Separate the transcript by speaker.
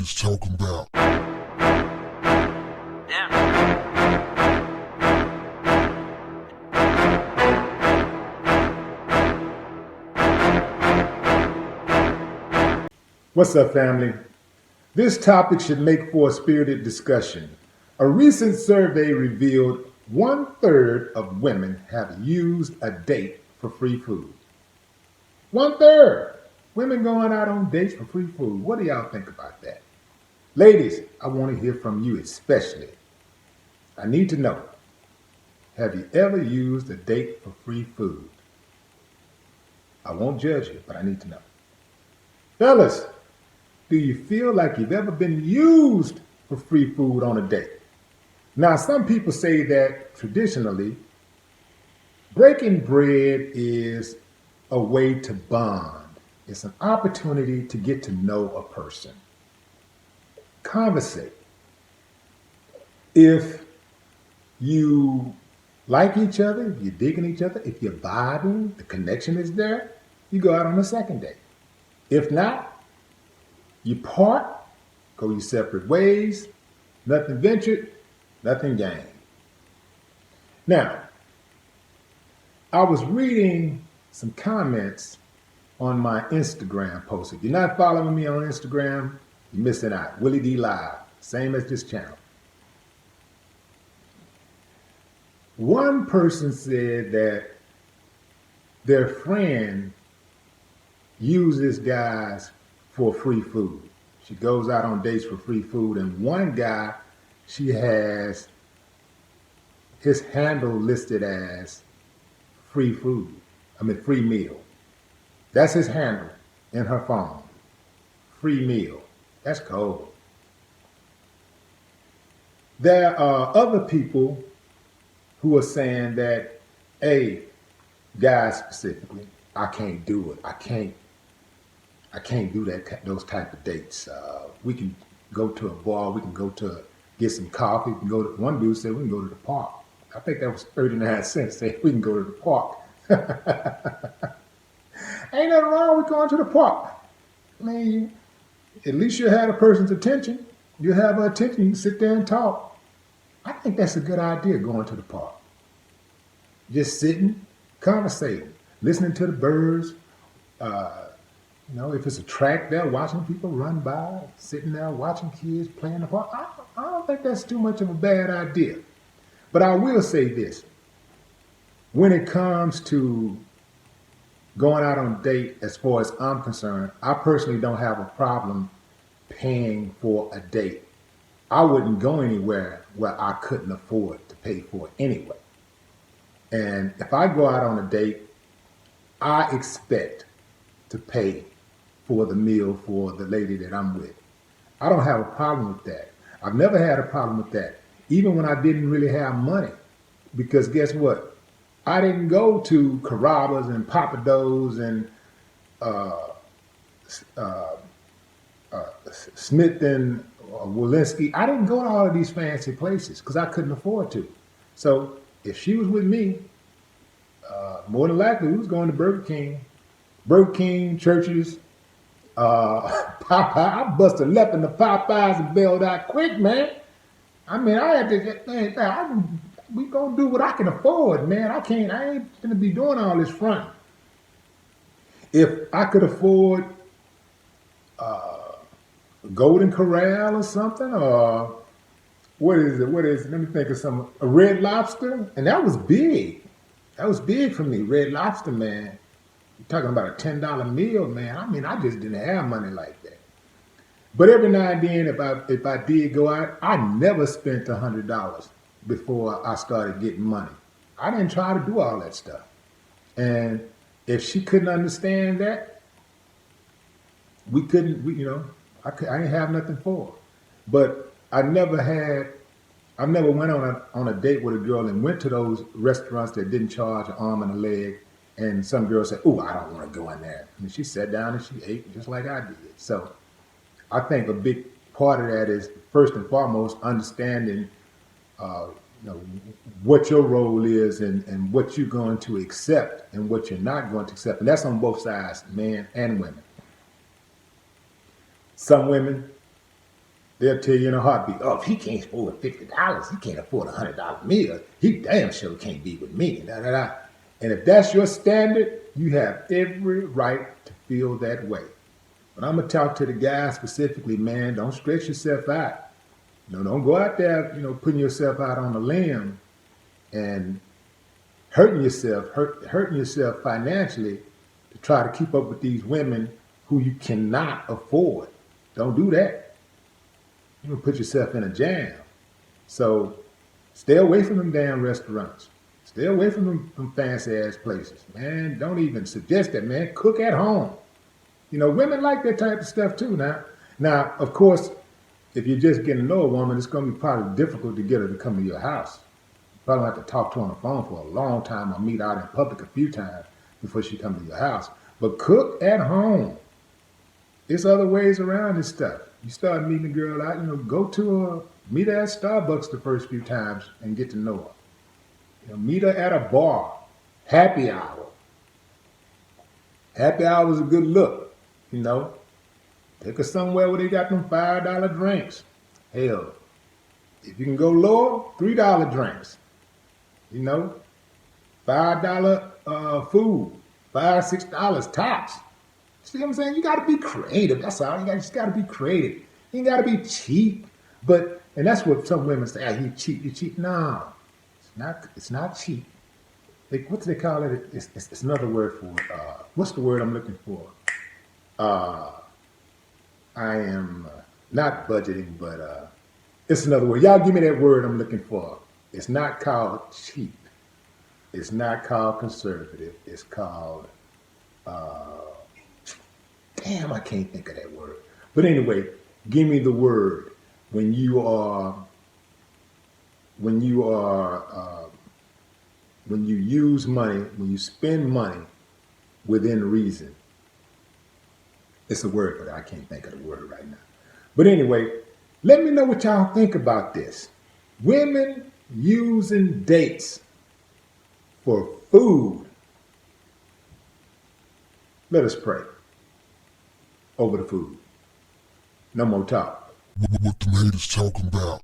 Speaker 1: is talking about.
Speaker 2: What's up, family? This topic should make for a spirited discussion. A recent survey revealed 1/3 of women have used a date for free food. 1/3! Women going out on dates for free food. What do y'all think about that? Ladies, I want to hear from you especially. I need to know, have you ever used a date for free food? I won't judge you, but I need to know. Fellas, do you feel like you've ever been used for free food on a date? Now, some people say that traditionally, breaking bread is a way to bond. It's an opportunity to get to know a person. Conversate. If you like each other, if you're digging each other, if you're vibing, the connection is there, you go out on a second date. If not, you part, go your separate ways, nothing ventured, nothing gained. Now, I was reading some comments on my Instagram post. If you're not following me on Instagram, you're missing out. Willie D Live, same as this channel. One person said that their friend uses guys for free food. She goes out on dates for free food, and one guy, she has his handle listed as free food. Free meal. That's his handle in her phone. Free meal. That's cold. There are other people who are saying that, hey, guys specifically, I can't do it. I can't do those type of dates. We can go to a bar. We can go to get some coffee. We can go to, one dude said we can go to the park. I think that was 39 cents. Say we can go to the park. Ain't nothing wrong with going to the park. I mean, at least you had a person's attention. You have her attention. You can sit there and talk. I think that's a good idea, going to the park. Just sitting, conversating, listening to the birds. If it's a track there, watching people run by, sitting there watching kids playing the park, I don't think that's too much of a bad idea. But I will say this. When it comes to going out on a date, as far as I'm concerned, I personally don't have a problem paying for a date. I wouldn't go anywhere where I couldn't afford to pay for it anyway. And if I go out on a date, I expect to pay for the meal for the lady that I'm with. I don't have a problem with that. I've never had a problem with that, even when I didn't really have money. Because guess what? I didn't go to Carrabba's and Papados and Smith and Walensky. I didn't go to all of these fancy places because I couldn't afford to. So if she was with me, more than likely we was going to Burger King, Church's, Popeye. I bust a left in the Popeyes and bailed out quick, man. I had to get, man, we gonna do what I can afford, man. I ain't gonna be doing all this front. If I could afford Golden Corral or something, or what is it? Let me think of a Red Lobster, and that was big. That was big for me, Red Lobster, man. You're talking about a $10 meal, man. I just didn't have money like that. But every now and then, if I did go out, I never spent $100 before I started getting money. I didn't try to do all that stuff. And if she couldn't understand that, I didn't have nothing for her. But I never went on a date with a girl and went to those restaurants that didn't charge an arm and a leg. And some girl said, "Oh, I don't want to go in there." And she sat down and she ate just like I did. So I think a big part of that is, first and foremost, understanding what your role is and what you're going to accept and what you're not going to accept. And that's on both sides, men and women. Some women They'll tell you in a heartbeat, oh, if he can't afford $50, he can't afford $100 meal. He damn sure can't be with me. Da, da, da. And if that's your standard, you have every right to feel that way. But I'm going to talk to the guys specifically, man, don't stretch yourself out. Don't go out there, putting yourself out on a limb and hurting yourself financially to try to keep up with these women who you cannot afford. Don't do that. You're going to put yourself in a jam. So stay away from them damn restaurants. Stay away from them fancy-ass places. Man, don't even suggest that, man. Cook at home. Women like that type of stuff too now. Now, of course, if you're just getting to know a woman, it's going to be probably difficult to get her to come to your house. You probably have to talk to her on the phone for a long time or meet out in public a few times before she comes to your house. But cook at home. There's other ways around this stuff. You start meeting a girl out, go to her, meet her at Starbucks the first few times and get to know her. Meet her at a bar, happy hour. Happy hour is a good look, Take her somewhere where they got them $5 drinks. Hell, if you can go lower, $3 drinks. $5 food, $5, $6 tops. See what I'm saying? You got to be creative. That's all. You just got to be creative. You ain't got to be cheap. And that's what some women say. You cheap. You cheap. No, it's not cheap. What do they call it? It's another word for it. What's the word I'm looking for? I am not budgeting, but it's another word. Y'all give me that word I'm looking for. It's not called cheap. It's not called conservative. It's called, damn, I can't think of that word. But anyway, give me the word when you use money, when you spend money within reason. It's a word, but I can't think of the word right now. But anyway, let me know what y'all think about this. Women using dates for food. Let us pray over the food. No more talk.
Speaker 1: What the haters talking about?